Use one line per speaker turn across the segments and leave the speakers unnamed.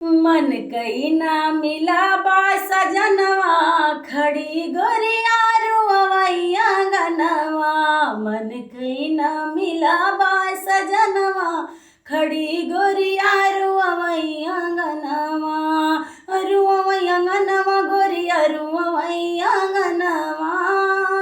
मन कई ना मिला बा सजनवा, खड़ी गोरिया रुवैया गनवा। मन कई ना मिला बा सजनवा, खड़ी गोरिया रुवैया गनवा। रुवैया गनवा गोरिया रुवैया गनवा,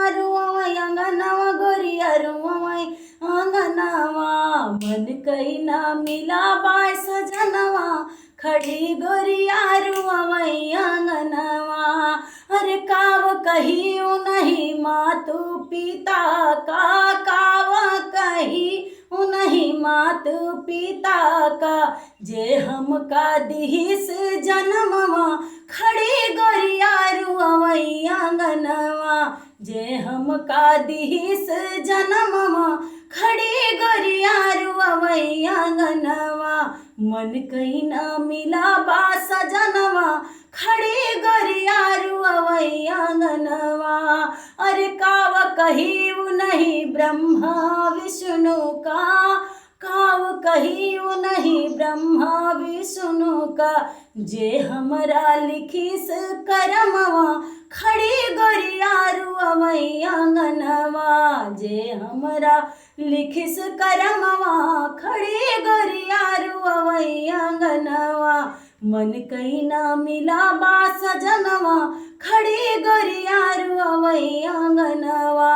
रुवैया गनवा गोरिया रुवैया गनवा। मन कई ना मिला बा सजनवा, खड़ी गोरिया रुवैया गनवा। अरे काव कही नहीं मातु पिता का, काव कही नहीं मातु पिता का। जे हमका दिहिस जन्मवा, खड़ी गोरिया रुवैया गनवा। जे हमका दिहिस जन्मवा, खड़ी गोरिया रुवैया गनवा। मन कई ना मिला बा सजनवा, खड़ी गोरिया रुवैया गनवा। अरे काव कही नहीं ब्रह्मा विष्णु का, काव कही नहीं ब्रह्मा विष्णु का। जे हमरा लिखिस करमवा, खड़ी गोरिया रुवैया गनवा। जे हमरा लिखिस करमवा, खड़ी गोरिया रुवैया गनवा। मन कई ना मिला बा सजनवा, खड़ी गोरिया रुवैया गनवा।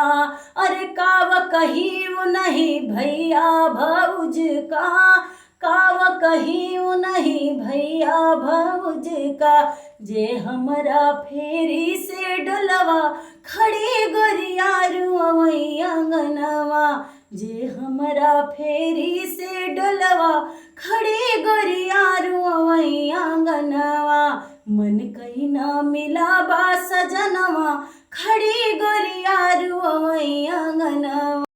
अरे काव कही नहीं भैया भौज का, काव कही नहीं भैया भौज का। जे हमरा फेरी से डोलवा, खड़ी गोरिया रुवैया गनवा। जे हमरा फेरी से डोलवा, खड़ी गोरिया रुवैया गनवा। मन कई ना मिला बा सजनवा, खड़ी गोरिया